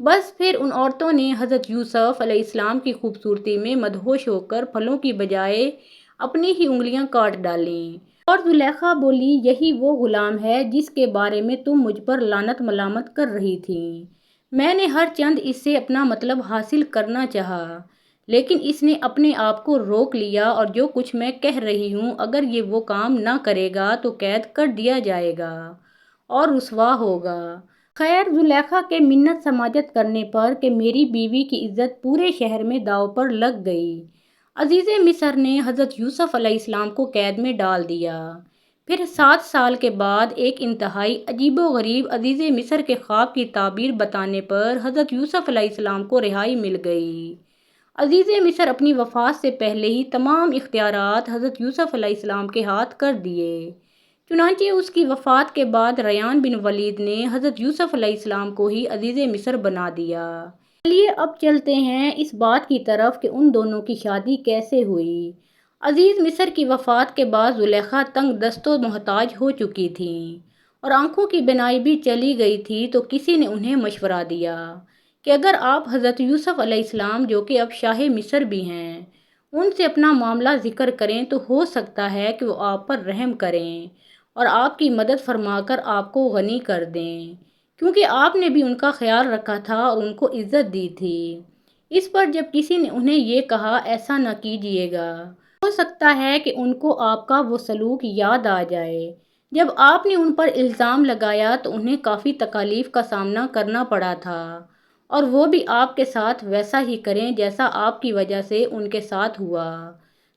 بس پھر ان عورتوں نے حضرت یوسف علیہ السلام کی خوبصورتی میں مدہوش ہو کر پھلوں کی بجائے اپنی ہی انگلیاں کاٹ ڈالیں، اور زلیخا بولی یہی وہ غلام ہے جس کے بارے میں تم مجھ پر لعنت ملامت کر رہی تھیں۔ میں نے ہر چند اس سے اپنا مطلب حاصل کرنا چاہا، لیکن اس نے اپنے آپ کو روک لیا، اور جو کچھ میں کہہ رہی ہوں اگر یہ وہ کام نہ کرے گا تو قید کر دیا جائے گا اور رسوا ہوگا۔ خیر، زلیخا کے منت سماجت کرنے پر کہ میری بیوی کی عزت پورے شہر میں داؤ پر لگ گئی، عزیز مصر نے حضرت یوسف علیہ السلام کو قید میں ڈال دیا۔ پھر 7 سال کے بعد ایک انتہائی عجیب و غریب عزیز مصر کے خواب کی تعبیر بتانے پر حضرت یوسف علیہ السلام کو رہائی مل گئی۔ عزیز مصر اپنی وفات سے پہلے ہی تمام اختیارات حضرت یوسف علیہ السلام کے ہاتھ کر دیے، چنانچہ اس کی وفات کے بعد ریان بن ولید نے حضرت یوسف علیہ السلام کو ہی عزیز مصر بنا دیا۔ چلیے اب چلتے ہیں اس بات کی طرف کہ ان دونوں کی شادی کیسے ہوئی۔ عزیز مصر کی وفات کے بعد زلیخا تنگ دست و محتاج ہو چکی تھیں اور آنکھوں کی بینائی بھی چلی گئی تھی، تو کسی نے انہیں مشورہ دیا کہ اگر آپ حضرت یوسف علیہ السلام جو کہ اب شاہ مصر بھی ہیں ان سے اپنا معاملہ ذکر کریں تو ہو سکتا ہے کہ وہ آپ پر رحم کریں اور آپ کی مدد فرما کر آپ کو غنی کر دیں، کیونکہ آپ نے بھی ان کا خیال رکھا تھا اور ان کو عزت دی تھی۔ اس پر جب کسی نے انہیں یہ کہا ایسا نہ کیجیے گا، ہو سکتا ہے کہ ان کو آپ کا وہ سلوک یاد آ جائے۔ جب آپ نے ان پر الزام لگایا تو انہیں کافی تکالیف کا سامنا کرنا پڑا تھا، اور وہ بھی آپ کے ساتھ ویسا ہی کریں جیسا آپ کی وجہ سے ان کے ساتھ ہوا۔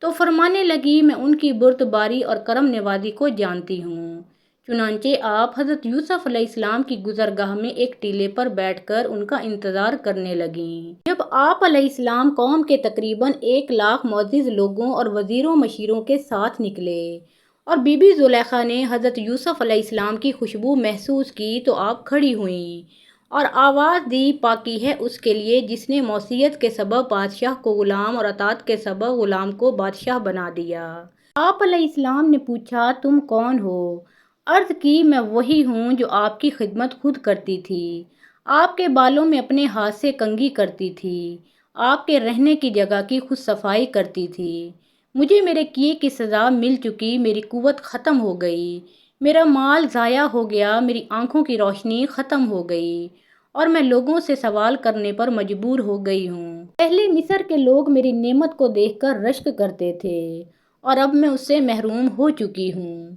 تو فرمانے لگی، میں ان کی بردباری اور کرم نوازی کو جانتی ہوں۔ چنانچہ آپ حضرت یوسف علیہ السلام کی گزرگاہ میں ایک ٹیلے پر بیٹھ کر ان کا انتظار کرنے لگیں۔ جب آپ علیہ السلام قوم کے تقریباً 1,00,000 معزز لوگوں اور وزیروں مشیروں کے ساتھ نکلے اور بی بی زلیخا نے حضرت یوسف علیہ السلام کی خوشبو محسوس کی تو آپ کھڑی ہوئیں اور آواز دی، پاکی ہے اس کے لیے جس نے موصیت کے سبب بادشاہ کو غلام اور اطاعت کے سبب غلام کو بادشاہ بنا دیا۔ آپ علیہ السلام نے پوچھا، تم کون ہو؟ عرض کی، میں وہی ہوں جو آپ کی خدمت خود کرتی تھی، آپ کے بالوں میں اپنے ہاتھ سے کنگھی کرتی تھی، آپ کے رہنے کی جگہ کی خود صفائی کرتی تھی۔ مجھے میرے کیے کی سزا مل چکی، میری قوت ختم ہو گئی، میرا مال ضائع ہو گیا، میری آنکھوں کی روشنی ختم ہو گئی، اور میں لوگوں سے سوال کرنے پر مجبور ہو گئی ہوں۔ پہلے مصر کے لوگ میری نعمت کو دیکھ کر رشک کرتے تھے، اور اب میں اس سے محروم ہو چکی ہوں،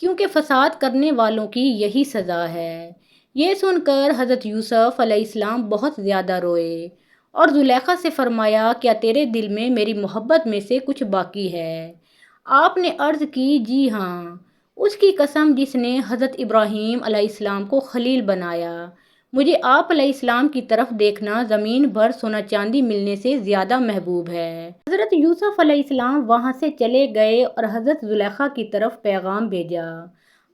کیونکہ فساد کرنے والوں کی یہی سزا ہے۔ یہ سن کر حضرت یوسف علیہ السلام بہت زیادہ روئے اور زلیخا سے فرمایا، کیا تیرے دل میں میری محبت میں سے کچھ باقی ہے؟ آپ نے عرض کی، جی ہاں، اس کی قسم جس نے حضرت ابراہیم علیہ السلام کو خلیل بنایا، مجھے آپ علیہ السلام کی طرف دیکھنا زمین بھر سونا چاندی ملنے سے زیادہ محبوب ہے۔ حضرت یوسف علیہ السلام وہاں سے چلے گئے اور حضرت زلیخا کی طرف پیغام بھیجا،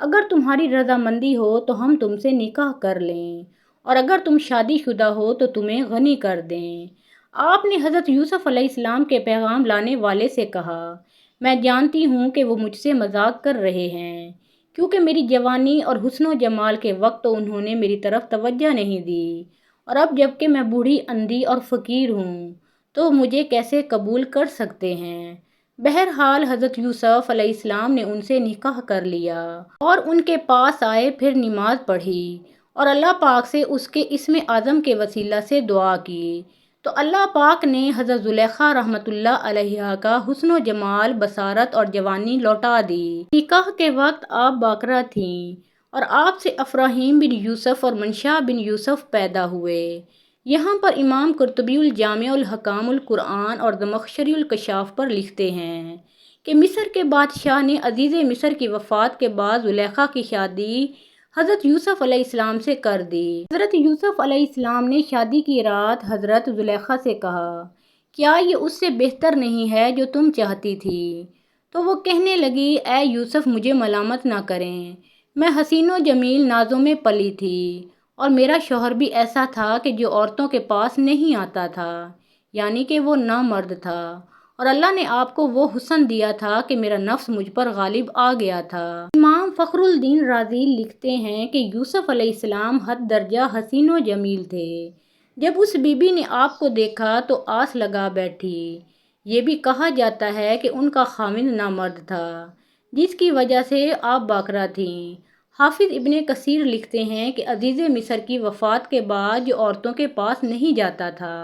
اگر تمہاری رضامندی ہو تو ہم تم سے نکاح کر لیں، اور اگر تم شادی شدہ ہو تو تمہیں غنی کر دیں۔ آپ نے حضرت یوسف علیہ السلام کے پیغام لانے والے سے کہا، میں جانتی ہوں کہ وہ مجھ سے مذاق کر رہے ہیں، کیونکہ میری جوانی اور حسن و جمال کے وقت تو انہوں نے میری طرف توجہ نہیں دی، اور اب جب کہ میں بوڑھی اندھی اور فقیر ہوں تو مجھے کیسے قبول کر سکتے ہیں؟ بہرحال حضرت یوسف علیہ السلام نے ان سے نکاح کر لیا اور ان کے پاس آئے، پھر نماز پڑھی اور اللہ پاک سے اس کے اسم اعظم کے وسیلہ سے دعا کی، تو اللہ پاک نے حضرت زلیخا رحمۃ اللہ علیہا کا حسن و جمال، بصارت اور جوانی لوٹا دی۔ نکاح کے وقت آپ باکرہ تھیں اور آپ سے افراہیم بن یوسف اور منشا بن یوسف پیدا ہوئے۔ یہاں پر امام قرطبی الجامع الحکام القرآن اور زمخشری الکشاف پر لکھتے ہیں کہ مصر کے بادشاہ نے عزیز مصر کی وفات کے بعد زلیخا کی شادی حضرت یوسف علیہ السلام سے کر دی۔ حضرت یوسف علیہ السلام نے شادی کی رات حضرت زلیخا سے کہا، کیا یہ اس سے بہتر نہیں ہے جو تم چاہتی تھی؟ تو وہ کہنے لگی، اے یوسف، مجھے ملامت نہ کریں، میں حسین و جمیل نازوں میں پلی تھی، اور میرا شوہر بھی ایسا تھا کہ جو عورتوں کے پاس نہیں آتا تھا، یعنی کہ وہ نامرد تھا، اور اللہ نے آپ کو وہ حسن دیا تھا کہ میرا نفس مجھ پر غالب آ گیا تھا۔ امام فخر الدین رازی لکھتے ہیں کہ یوسف علیہ السلام حد درجہ حسین و جمیل تھے، جب اس بی بی نے آپ کو دیکھا تو آس لگا بیٹھی۔ یہ بھی کہا جاتا ہے کہ ان کا خاوند نامرد تھا، جس کی وجہ سے آپ باکرہ تھیں۔ حافظ ابن کثیر لکھتے ہیں کہ عزیز مصر کی وفات کے بعد جو عورتوں کے پاس نہیں جاتا تھا،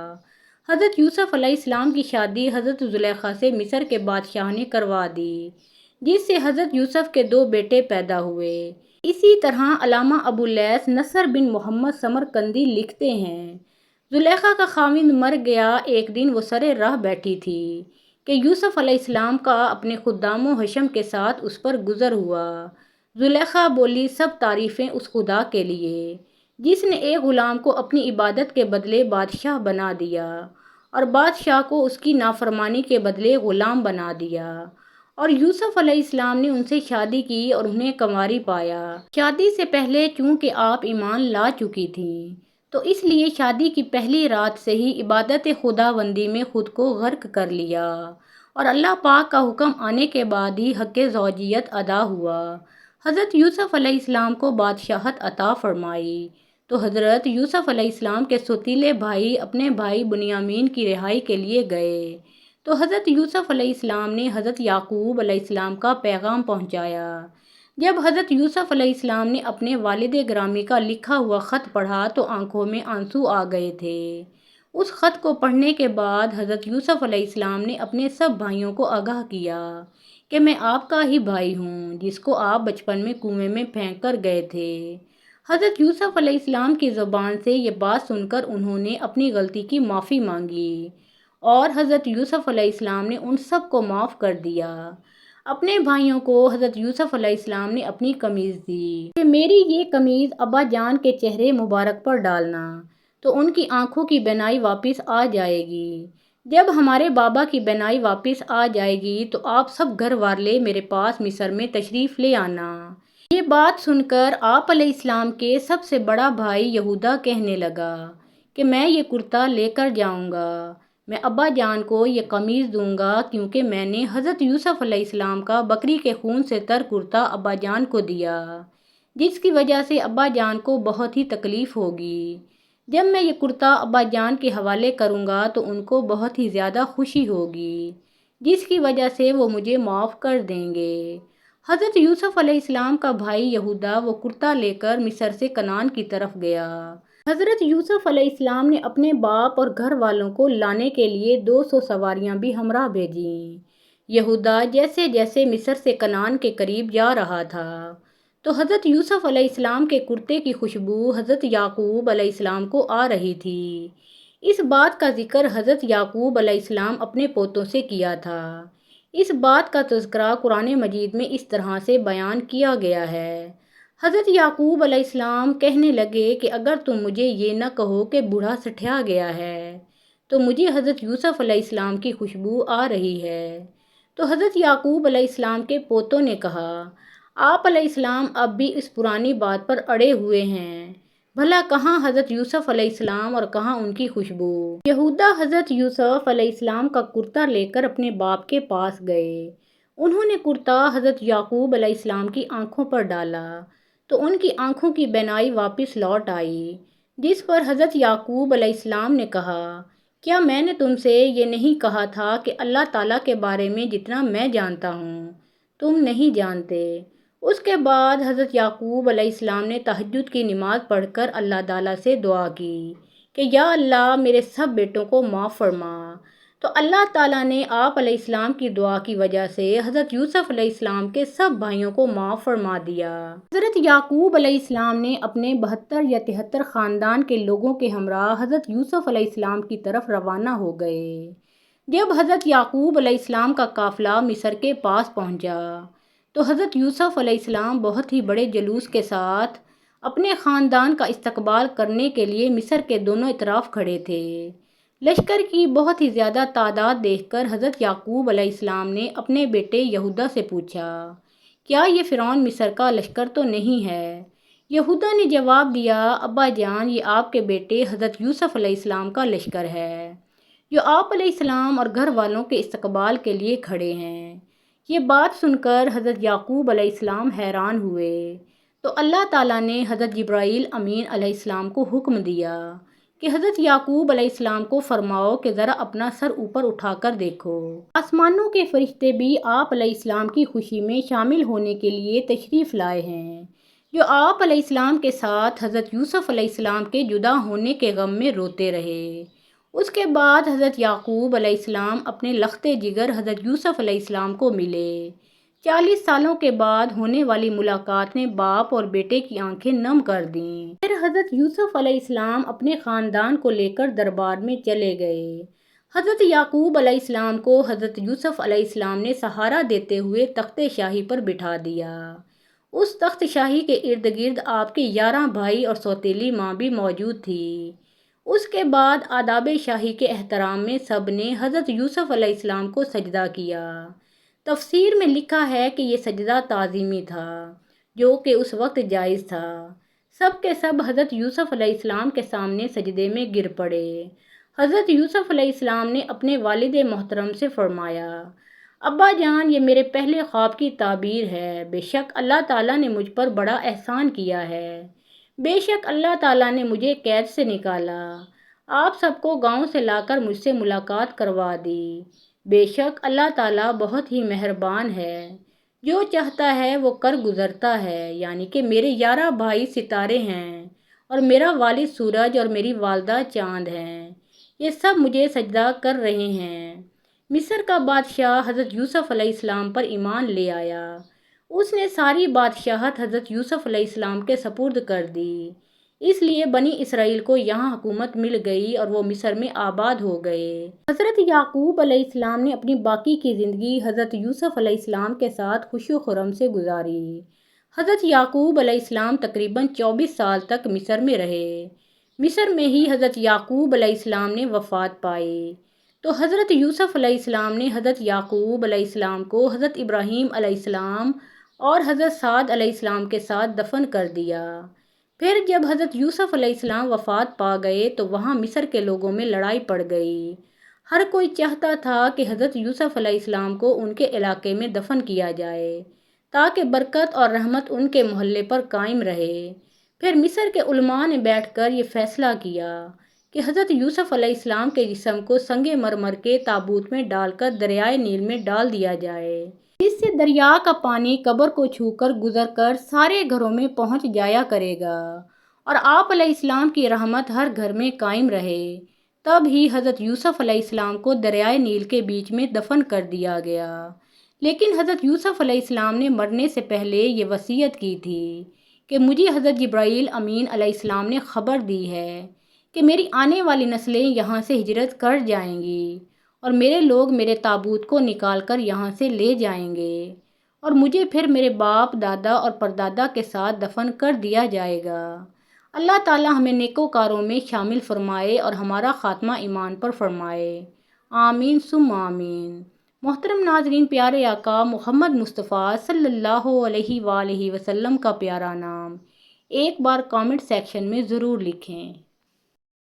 حضرت یوسف علیہ السلام کی شادی حضرت زلیخا سے مصر کے بادشاہ نے کروا دی، جس سے حضرت یوسف کے 2 بیٹے پیدا ہوئے۔ اسی طرح علامہ ابو لیث نصر بن محمد سمرقندی لکھتے ہیں، زلیخا کا خاوند مر گیا۔ ایک دن وہ سرے راہ بیٹھی تھی کہ یوسف علیہ السلام کا اپنے خدام و حشم کے ساتھ اس پر گزر ہوا۔ زلیخا بولی، سب تعریفیں اس خدا کے لیے جس نے ایک غلام کو اپنی عبادت کے بدلے بادشاہ بنا دیا اور بادشاہ کو اس کی نافرمانی کے بدلے غلام بنا دیا۔ اور یوسف علیہ السلام نے ان سے شادی کی اور انہیں کنواری پایا۔ شادی سے پہلے چونکہ آپ ایمان لا چکی تھیں، تو اس لیے شادی کی پہلی رات سے ہی عبادت خداوندی میں خود کو غرق کر لیا، اور اللہ پاک کا حکم آنے کے بعد ہی حق زوجیت ادا ہوا۔ حضرت یوسف علیہ السلام کو بادشاہت عطا فرمائی تو حضرت یوسف علیہ السلام کے سوتیلے بھائی اپنے بھائی بنیامین کی رہائی کے لیے گئے، تو حضرت یوسف علیہ السلام نے حضرت یعقوب علیہ السلام کا پیغام پہنچایا۔ جب حضرت یوسف علیہ السلام نے اپنے والد گرامی کا لکھا ہوا خط پڑھا تو آنکھوں میں آنسو آ گئے تھے۔ اس خط کو پڑھنے کے بعد حضرت یوسف علیہ السلام نے اپنے سب بھائیوں کو آگاہ کیا کہ میں آپ کا ہی بھائی ہوں جس کو آپ بچپن میں کنویں میں پھینک کر گئے تھے۔ حضرت یوسف علیہ السلام کی زبان سے یہ بات سن کر انہوں نے اپنی غلطی کی معافی مانگی، اور حضرت یوسف علیہ السلام نے ان سب کو معاف کر دیا۔ اپنے بھائیوں کو حضرت یوسف علیہ السلام نے اپنی قمیض دی کہ میری یہ قمیض ابا جان کے چہرے مبارک پر ڈالنا تو ان کی آنکھوں کی بینائی واپس آ جائے گی۔ جب ہمارے بابا کی بینائی واپس آ جائے گی تو آپ سب گھر والے میرے پاس مصر میں تشریف لے آنا۔ یہ بات سن کر آپ علیہ السلام کے سب سے بڑا بھائی یہودا کہنے لگا کہ میں یہ کرتا لے کر جاؤں گا، میں ابا جان کو یہ قمیض دوں گا، کیونکہ میں نے حضرت یوسف علیہ السلام کا بکری کے خون سے تر کرتا ابا جان کو دیا، جس کی وجہ سے ابا جان کو بہت ہی تکلیف ہوگی۔ جب میں یہ کرتا ابا جان کے حوالے کروں گا تو ان کو بہت ہی زیادہ خوشی ہوگی، جس کی وجہ سے وہ مجھے معاف کر دیں گے۔ حضرت یوسف علیہ السلام کا بھائی یہودا وہ کرتا لے کر مصر سے کنعان کی طرف گیا۔ حضرت یوسف علیہ السلام نے اپنے باپ اور گھر والوں کو لانے کے لیے 200 سواریاں بھی ہمراہ بھیجیں۔ یہودا جیسے جیسے مصر سے کنعان کے قریب جا رہا تھا تو حضرت یوسف علیہ السلام کے کرتے کی خوشبو حضرت یعقوب علیہ السلام کو آ رہی تھی۔ اس بات کا ذکر حضرت یعقوب علیہ السلام اپنے پوتوں سے کیا تھا۔ اس بات کا تذکرہ قرآن مجید میں اس طرح سے بیان کیا گیا ہے۔ حضرت یعقوب علیہ السلام کہنے لگے کہ اگر تم مجھے یہ نہ کہو کہ بوڑھا سٹھیا گیا ہے تو مجھے حضرت یوسف علیہ السلام کی خوشبو آ رہی ہے۔ تو حضرت یعقوب علیہ السلام کے پوتوں نے کہا، آپ علیہ السلام اب بھی اس پرانی بات پر اڑے ہوئے ہیں، بھلا کہاں حضرت یوسف علیہ السلام اور کہاں ان کی خوشبو؟ یہودا حضرت یوسف علیہ السلام کا کرتا لے کر اپنے باپ کے پاس گئے۔ انہوں نے کرتا حضرت یعقوب علیہ السلام کی آنکھوں پر ڈالا تو ان کی آنکھوں کی بینائی واپس لوٹ آئی، جس پر حضرت یعقوب علیہ السلام نے کہا، کیا میں نے تم سے یہ نہیں کہا تھا کہ اللہ تعالیٰ کے بارے میں جتنا میں جانتا ہوں تم نہیں جانتے؟ اس کے بعد حضرت یعقوب علیہ السلام نے تہجد کی نماز پڑھ کر اللہ تعالیٰ سے دعا کی کہ یا اللہ میرے سب بیٹوں کو معاف فرما۔ تو اللہ تعالیٰ نے آپ علیہ السلام کی دعا کی وجہ سے حضرت یوسف علیہ السلام کے سب بھائیوں کو معاف فرما دیا۔ حضرت یعقوب علیہ السلام نے اپنے 72 یا 73 خاندان کے لوگوں کے ہمراہ حضرت یوسف علیہ السلام کی طرف روانہ ہو گئے۔ جب حضرت یعقوب علیہ السلام کا قافلہ مصر کے پاس پہنچا تو حضرت یوسف علیہ السلام بہت ہی بڑے جلوس کے ساتھ اپنے خاندان کا استقبال کرنے کے لیے مصر کے دونوں اطراف کھڑے تھے۔ لشکر کی بہت ہی زیادہ تعداد دیکھ کر حضرت یعقوب علیہ السلام نے اپنے بیٹے یہودا سے پوچھا، کیا یہ فرعون مصر کا لشکر تو نہیں ہے؟ یہودا نے جواب دیا، ابا جان یہ آپ کے بیٹے حضرت یوسف علیہ السلام کا لشکر ہے جو آپ علیہ السلام اور گھر والوں کے استقبال کے لیے کھڑے ہیں۔ یہ بات سن کر حضرت یعقوب علیہ السلام حیران ہوئے تو اللہ تعالیٰ نے حضرت جبرائیل امین علیہ السلام کو حکم دیا کہ حضرت یعقوب علیہ السلام کو فرماؤ کہ ذرا اپنا سر اوپر اٹھا کر دیکھو۔ آسمانوں کے فرشتے بھی آپ علیہ السلام کی خوشی میں شامل ہونے کے لیے تشریف لائے ہیں، جو آپ علیہ السلام کے ساتھ حضرت یوسف علیہ السلام کے جدا ہونے کے غم میں روتے رہے۔ اس کے بعد حضرت یعقوب علیہ السلام اپنے لخت جگر حضرت یوسف علیہ السلام کو ملے۔ 40 سالوں کے بعد ہونے والی ملاقات نے باپ اور بیٹے کی آنکھیں نم کر دیں۔ پھر حضرت یوسف علیہ السلام اپنے خاندان کو لے کر دربار میں چلے گئے۔ حضرت یعقوب علیہ السلام کو حضرت یوسف علیہ السلام نے سہارا دیتے ہوئے تخت شاہی پر بٹھا دیا۔ اس تخت شاہی کے ارد گرد آپ کے 11 بھائی اور سوتیلی ماں بھی موجود تھی۔ اس کے بعد آداب شاہی کے احترام میں سب نے حضرت یوسف علیہ السلام کو سجدہ کیا۔ تفسیر میں لکھا ہے کہ یہ سجدہ تعظیمی تھا، جو کہ اس وقت جائز تھا۔ سب کے سب حضرت یوسف علیہ السلام کے سامنے سجدے میں گر پڑے۔ حضرت یوسف علیہ السلام نے اپنے والد محترم سے فرمایا، ابا جان، یہ میرے پہلے خواب کی تعبیر ہے۔ بے شک اللہ تعالیٰ نے مجھ پر بڑا احسان کیا ہے۔ بے شک اللہ تعالیٰ نے مجھے قید سے نکالا، آپ سب کو گاؤں سے لا کر مجھ سے ملاقات کروا دی۔ بے شک اللہ تعالیٰ بہت ہی مہربان ہے، جو چاہتا ہے وہ کر گزرتا ہے۔ یعنی کہ میرے 11 بھائی ستارے ہیں اور میرا والد سورج اور میری والدہ چاند ہیں، یہ سب مجھے سجدہ کر رہے ہیں۔ مصر کا بادشاہ حضرت یوسف علیہ السلام پر ایمان لے آیا۔ اس نے ساری بادشاہت حضرت یوسف علیہ السلام کے سپرد کر دی، اس لیے بنی اسرائیل کو یہاں حکومت مل گئی اور وہ مصر میں آباد ہو گئے۔ حضرت یعقوب علیہ السلام نے اپنی باقی کی زندگی حضرت یوسف علیہ السلام کے ساتھ خوش و خرم سے گزاری۔ حضرت یعقوب علیہ السلام تقریباً 24 سال تک مصر میں رہے۔ مصر میں ہی حضرت یعقوب علیہ السلام نے وفات پائی، تو حضرت یوسف علیہ السلام نے حضرت یعقوب علیہ السلام کو حضرت ابراہیم علیہ السلام اور حضرت سعد علیہ السلام کے ساتھ دفن کر دیا۔ پھر جب حضرت یوسف علیہ السلام وفات پا گئے تو وہاں مصر کے لوگوں میں لڑائی پڑ گئی۔ ہر کوئی چاہتا تھا کہ حضرت یوسف علیہ السلام کو ان کے علاقے میں دفن کیا جائے تاکہ برکت اور رحمت ان کے محلے پر قائم رہے۔ پھر مصر کے علماء نے بیٹھ کر یہ فیصلہ کیا کہ حضرت یوسف علیہ السلام کے جسم کو سنگ مرمر کے تابوت میں ڈال کر دریائے نیل میں ڈال دیا جائے، جس سے دریا کا پانی قبر کو چھو کر گزر کر سارے گھروں میں پہنچ جایا کرے گا اور آپ علیہ السلام کی رحمت ہر گھر میں قائم رہے۔ تب ہی حضرت یوسف علیہ السلام کو دریائے نیل کے بیچ میں دفن کر دیا گیا۔ لیکن حضرت یوسف علیہ السلام نے مرنے سے پہلے یہ وصیت کی تھی کہ مجھے حضرت جبرائیل امین علیہ السلام نے خبر دی ہے کہ میری آنے والی نسلیں یہاں سے ہجرت کر جائیں گی اور میرے لوگ میرے تابوت کو نکال کر یہاں سے لے جائیں گے اور مجھے پھر میرے باپ، دادا اور پردادا کے ساتھ دفن کر دیا جائے گا۔ اللہ تعالیٰ ہمیں نیکوکاروں میں شامل فرمائے اور ہمارا خاتمہ ایمان پر فرمائے، آمین ثم آمین۔ محترم ناظرین، پیارے آقا محمد مصطفیٰ صلی اللہ علیہ وآلہ وسلم کا پیارا نام ایک بار کامنٹ سیکشن میں ضرور لکھیں۔